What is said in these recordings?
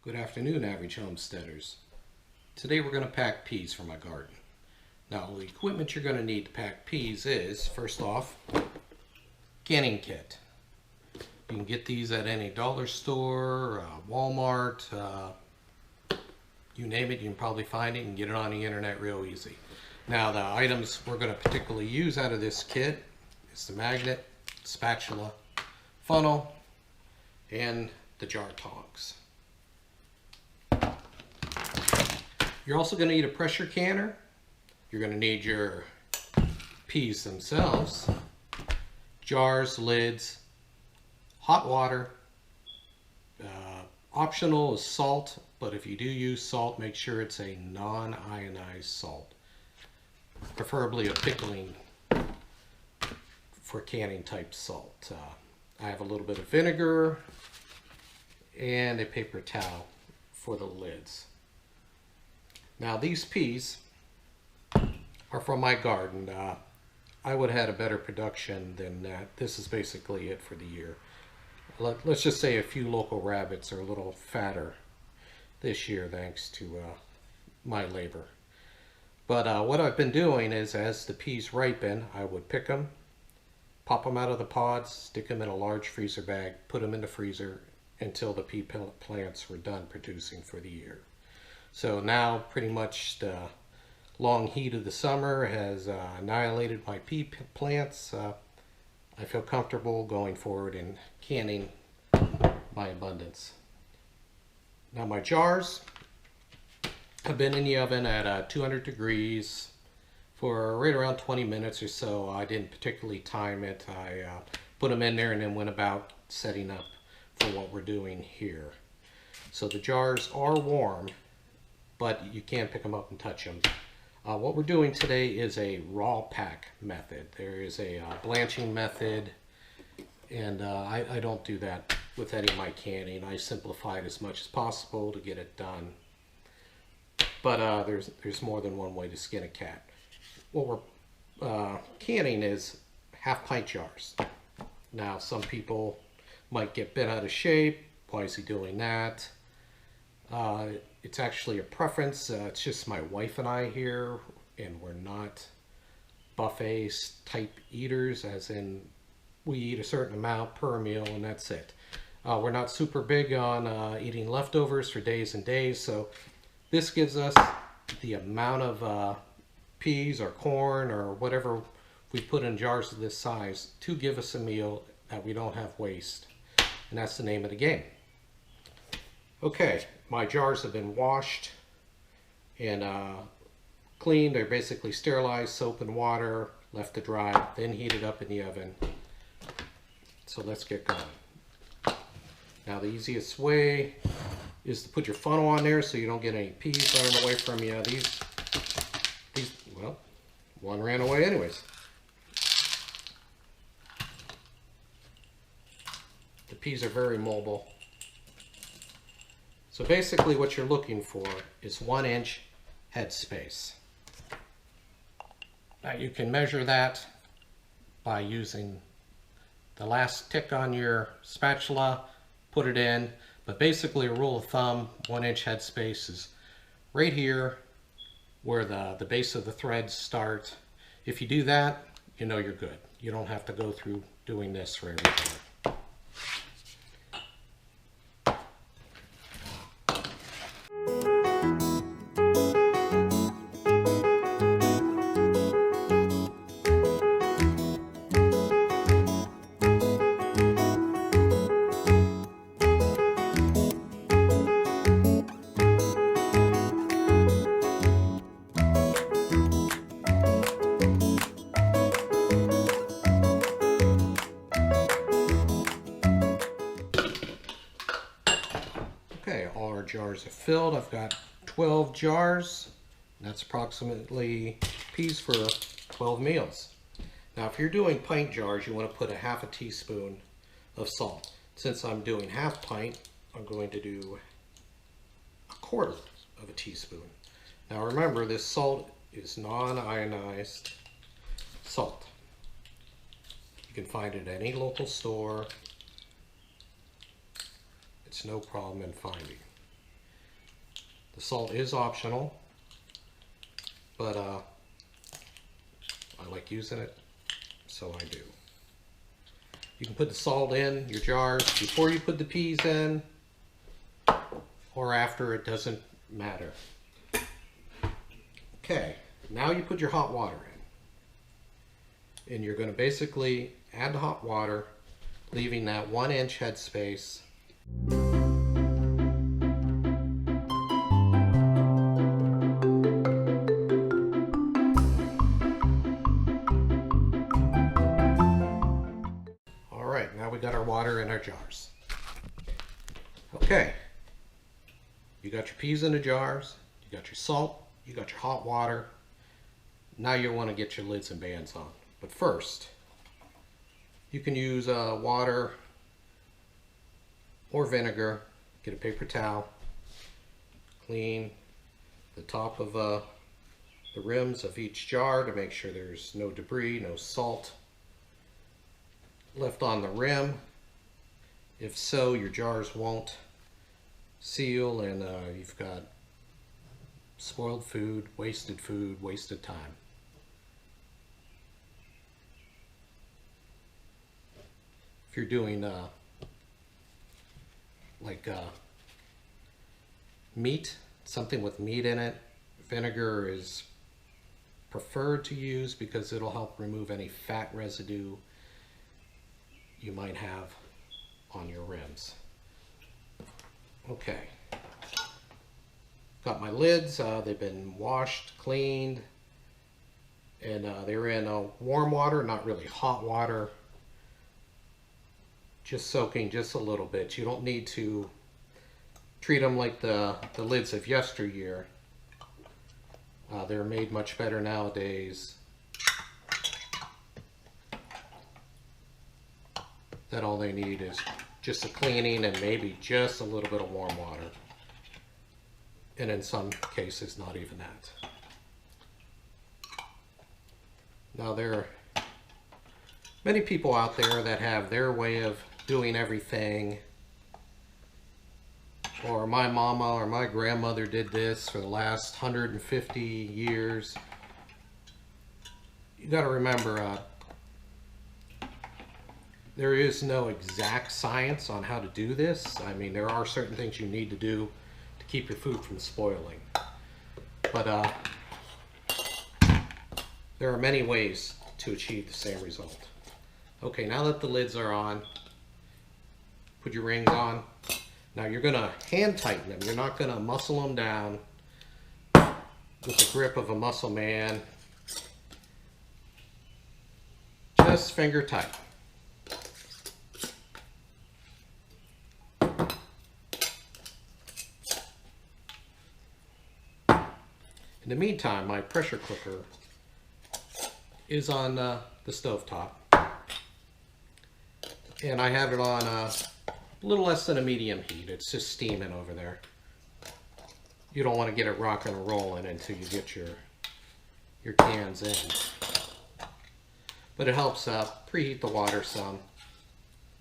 Good afternoon, average homesteaders. Today we're going to pack peas for my garden. Now, the equipment you're going to need to pack peas is, first off, canning kit. You can get these at any dollar store, Walmart, you name it, you can probably find it and get it on the internet real easy. Now, the items we're going to particularly use out of this kit is the magnet, spatula, funnel, and the jar tongs. You're also going to need a pressure canner. You're going to need your peas themselves, jars, lids, hot water. Optional is salt, but if you do use salt, make sure it's a non-ionized salt. Preferably a pickling for canning type salt. I have a little bit of vinegar and a paper towel for the lids. Now these peas are from my garden. I would have had a better production than that. This is basically it for the year. Let's just say a few local rabbits are a little fatter this year thanks to my labor. But what I've been doing is, as the peas ripen, I would pick them, pop them out of the pods, stick them in a large freezer bag, put them in the freezer until the pea plants were done producing for the year. So now pretty much the long heat of the summer has annihilated my pea plants. I feel comfortable going forward and canning my abundance. Now my jars have been in the oven at 200 degrees for right around 20 minutes or so. I didn't particularly time it. I put them in there and then went about setting up for what we're doing here. So the jars are warm, but you can pick them up and touch them. What we're doing today is a raw pack method. There is a blanching method, and I don't do that with any of my canning. I simplify it as much as possible to get it done. But there's more than one way to skin a cat. What we're canning is half pint jars. Now some people might get bent out of shape. Why is he doing that? It's actually a preference. It's just my wife and I here, and we're not buffet type eaters, as in we eat a certain amount per meal and that's it. We're not super big on eating leftovers for days and days, so this gives us the amount of peas or corn or whatever we put in jars of this size to give us a meal that we don't have waste, and that's the name of the game. Okay, my jars have been washed and cleaned. They're basically sterilized, soap and water, left to dry, then heated up in the oven. So let's get going. Now the easiest way is to put your funnel on there so you don't get any peas running away from you. These, well, one ran away anyways. The peas are very mobile. So basically what you're looking for is 1 inch head space. Now you can measure that by using the last tick on your spatula, put it in, but basically a rule of thumb, 1 inch head space is right here where the base of the threads start. If you do that, you know you're good. You don't have to go through doing this for every part. Okay, jars are filled. I've got 12 jars. That's approximately peas for 12 meals. Now if you're doing pint jars, you want to put a half a teaspoon of salt. Since I'm doing half pint, I'm going to do a quarter of a teaspoon. Now remember, this salt is non-ionized salt. You can find it at any local store. It's no problem in finding. The salt is optional, but I like using it, so I do. You can put the salt in your jars before you put the peas in, or after, it doesn't matter. Okay, now you put your hot water in. And you're going to basically add the hot water, leaving that 1-inch headspace. Alright, now we got our water in our jars. Okay, you got your peas in the jars, you got your salt, you got your hot water. Now you want to get your lids and bands on. But first, you can use water or vinegar. Get a paper towel, clean the top of the rims of each jar to make sure there's no debris, no salt left on the rim. If so, your jars won't seal, and you've got spoiled food, wasted time. If you're doing meat, something with meat in it, vinegar is preferred to use because it'll help remove any fat residue you might have on your rims. Okay, got my lids. They've been washed, cleaned, and they're in warm water, not really hot water, just soaking just a little bit. You don't need to treat them like the lids of yesteryear. They're made much better nowadays. That all they need is just a cleaning and maybe just a little bit of warm water. And in some cases, not even that. Now there are many people out there that have their way of doing everything. Or my mama or my grandmother did this for the last 150 years. You got to remember, there is no exact science on how to do this. I mean, there are certain things you need to do to keep your food from spoiling. But there are many ways to achieve the same result. Okay, now that the lids are on, put your rings on. Now you're going to hand tighten them. You're not going to muscle them down with the grip of a muscle man. Just finger tight. In the meantime, my pressure cooker is on the stove top, and I have it on a little less than a medium heat. It's just steaming over there. You don't want to get it rocking and rolling until you get your cans in. But it helps preheat the water some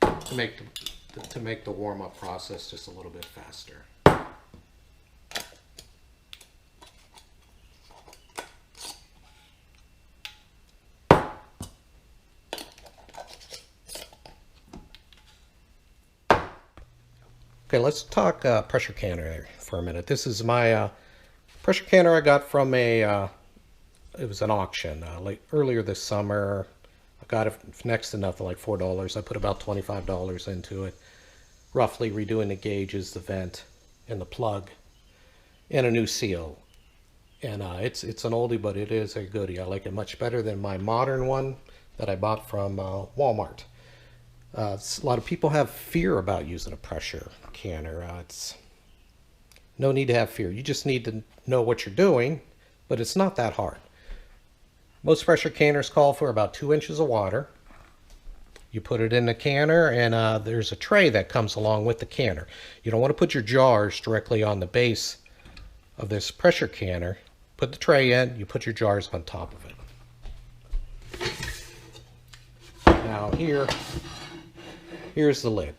to make the warm-up process just a little bit faster. Okay, let's talk pressure canner for a minute. This is my pressure canner I got from it was an auction earlier this summer. I got it for next to nothing, like $4. I put about $25 into it, roughly redoing the gauges, the vent, and the plug, and a new seal. And it's an oldie, but it is a goodie. I like it much better than my modern one that I bought from Walmart. A lot of people have fear about using a pressure canner. It's no need to have fear. You just need to know what you're doing, but it's not that hard. Most pressure canners call for about 2 inches of water. You put it in the canner, and there's a tray that comes along with the canner. You don't want to put your jars directly on the base of this pressure canner. Put the tray in, you put your jars on top of it. Now here's the lid.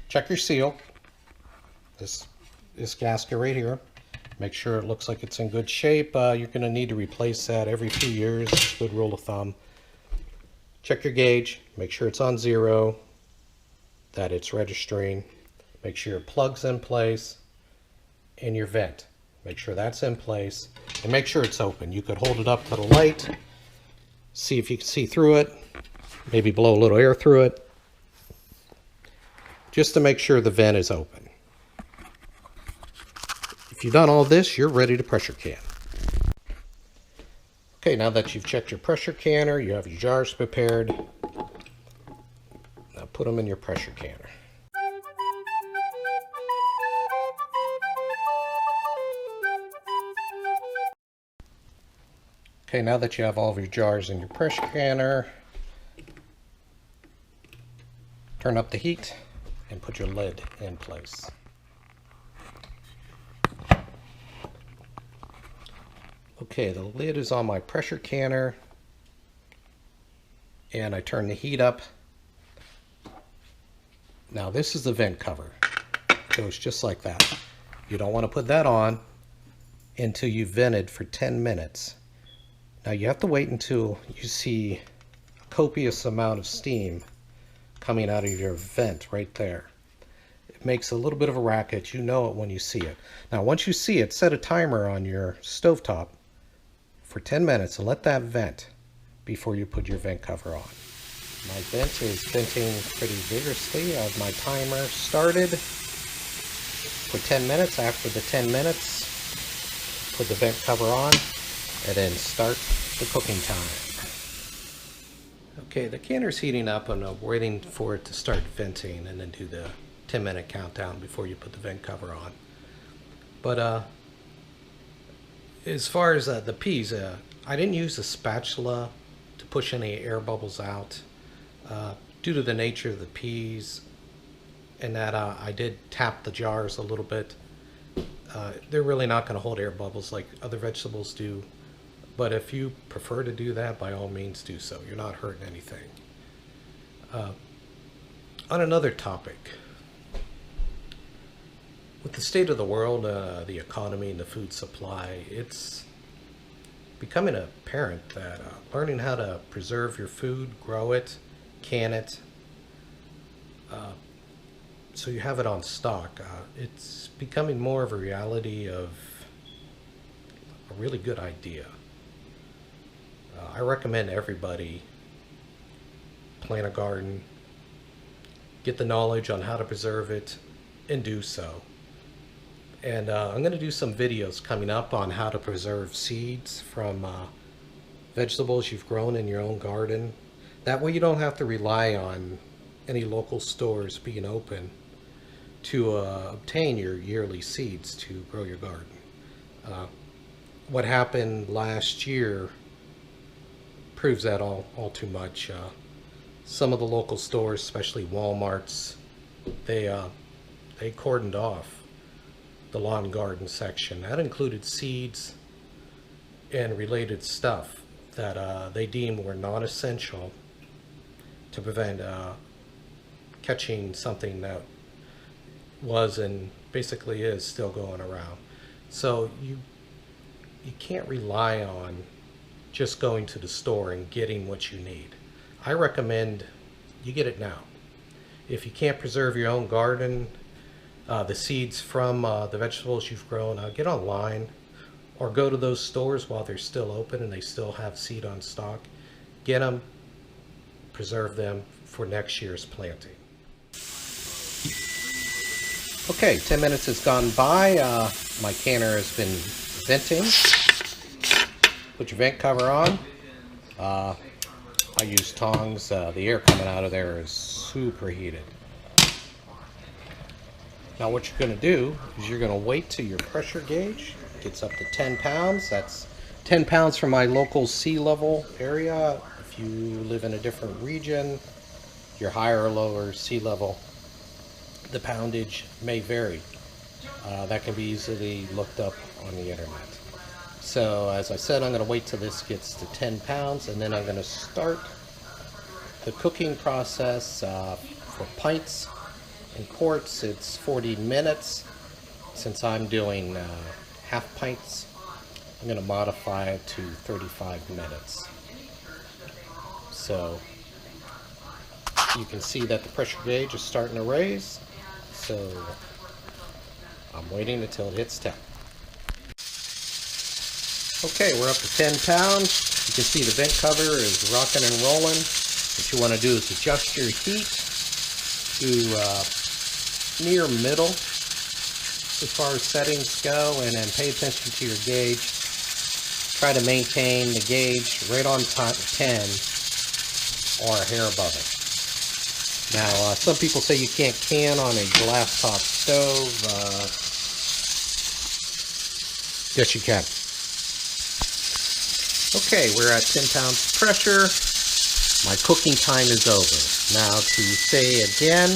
Check your seal. This gasket right here. Make sure it looks like it's in good shape. You're going to need to replace that every few years. It's a good rule of thumb. Check your gauge. Make sure it's on 0, that it's registering. Make sure your plug's in place, and your vent. Make sure that's in place, and make sure it's open. You could hold it up to the light, see if you can see through it, maybe blow a little air through it, just to make sure the vent is open. If you've done all this, you're ready to pressure can. Okay, now that you've checked your pressure canner, you have your jars prepared, now put them in your pressure canner. Okay, now that you have all of your jars in your pressure canner, turn up the heat and put your lid in place. Okay, the lid is on my pressure canner, and I turn the heat up. Now this is the vent cover. It goes just like that. You don't want to put that on until you've vented for 10 minutes. Now you have to wait until you see a copious amount of steam coming out of your vent right there. It makes a little bit of a racket. You know it when you see it. Now once you see it, set a timer on your stovetop for 10 minutes and let that vent before you put your vent cover on. My vent is venting pretty vigorously. I have my timer started for 10 minutes. After the 10 minutes, put the vent cover on and then start the cooking time. Okay, the canner's heating up and I'm waiting for it to start venting, and then do the 10-minute countdown before you put the vent cover on. But as far as the peas, I didn't use a spatula to push any air bubbles out due to the nature of the peas, and that I did tap the jars a little bit. They're really not going to hold air bubbles like other vegetables do, but if you prefer to do that, by all means do so. You're not hurting anything. On another topic, with the state of the world, the economy, and the food supply, it's becoming apparent that learning how to preserve your food, grow it, can it, so you have it on stock, it's becoming more of a reality of a really good idea. I recommend everybody plant a garden, get the knowledge on how to preserve it, and do so. And I'm going to do some videos coming up on how to preserve seeds from vegetables you've grown in your own garden. That way you don't have to rely on any local stores being open to obtain your yearly seeds to grow your garden. What happened last year proves that all too much. Some of the local stores, especially Walmart's, they cordoned off the lawn garden section. That included seeds and related stuff that they deemed were non-essential to prevent catching something that was and basically is still going around. So you can't rely on just going to the store and getting what you need. I recommend you get it now. If you can't preserve your own garden, the seeds from the vegetables you've grown, get online or go to those stores while they're still open and they still have seed on stock. Get them, preserve them for next year's planting. Okay, 10 minutes has gone by. My canner has been venting. Put your vent cover on. I use tongs. The air coming out of there is super heated. Now what you're going to do is you're going to wait till your pressure gauge gets up to 10 pounds. That's 10 pounds from my local sea level area. If you live in a different region, you're higher or lower sea level, the poundage may vary. That can be easily looked up on the internet. So as I said, I'm going to wait till this gets to 10 pounds and then I'm going to start the cooking process. For pints and quarts, it's 40 minutes. Since I'm doing half pints, I'm going to modify it to 35 minutes. So you can see that the pressure gauge is starting to raise. So I'm waiting until it hits 10. Okay, we're up to 10 pounds. You can see the vent cover is rocking and rolling. What you want to do is adjust your heat to near middle as far as settings go, and then pay attention to your gauge. Try to maintain the gauge right on top 10 or a hair above it. Now, some people say you can't can on a glass top stove. Yes, you can. Okay, we're at 10 pounds pressure. My cooking time is over. Now, to say again,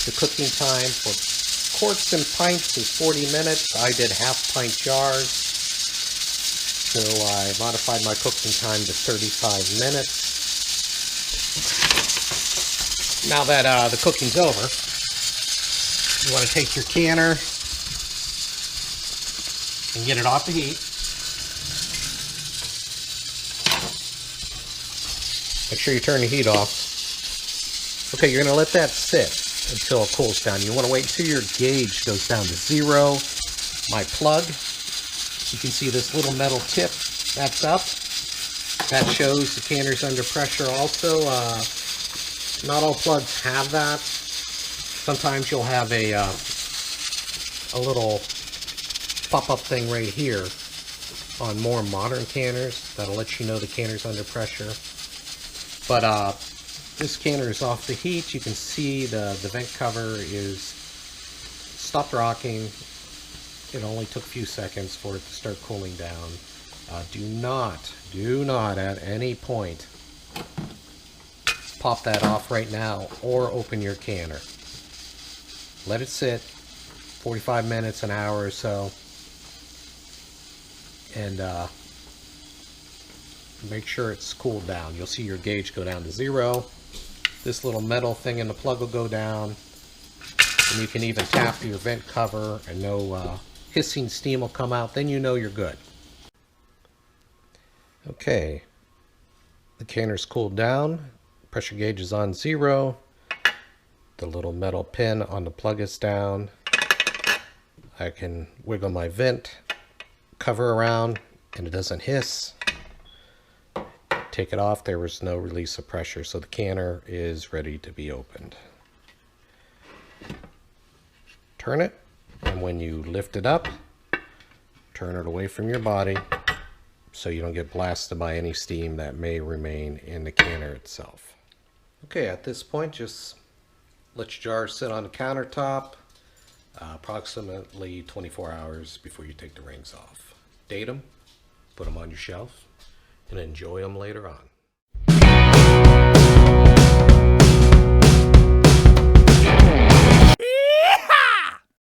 the cooking time for quarts and pints is 40 minutes. I did half pint jars, so I modified my cooking time to 35 minutes. Now that the cooking's over, you want to take your canner and get it off the heat. Make sure you turn the heat off. Okay, you're going to let that sit until it cools down. You want to wait until your gauge goes down to 0. My plug, you can see this little metal tip, that's up. That shows the canner's under pressure also. Not all plugs have that. Sometimes you'll have a little pop-up thing right here on more modern canners that'll let you know the canner's under pressure. But this canner is off the heat. You can see the vent cover is stopped rocking. It only took a few seconds for it to start cooling down. Do not at any point pop that off right now or open your canner. Let it sit 45 minutes, an hour or so, and make sure it's cooled down. You'll see your gauge go down to 0. This little metal thing in the plug will go down, and you can even tap your vent cover and no hissing steam will come out. Then you know you're good. Okay, the canner's cooled down. Pressure gauge is on 0. The little metal pin on the plug is down. I can wiggle my vent cover around and it doesn't hiss. Take it off, there was no release of pressure, so the canner is ready to be opened. Turn it, and when you lift it up, turn it away from your body so you don't get blasted by any steam that may remain in the canner itself. Okay, at this point, just let your jar sit on the countertop approximately 24 hours before you take the rings off. Date them, put them on your shelf, and enjoy them later on.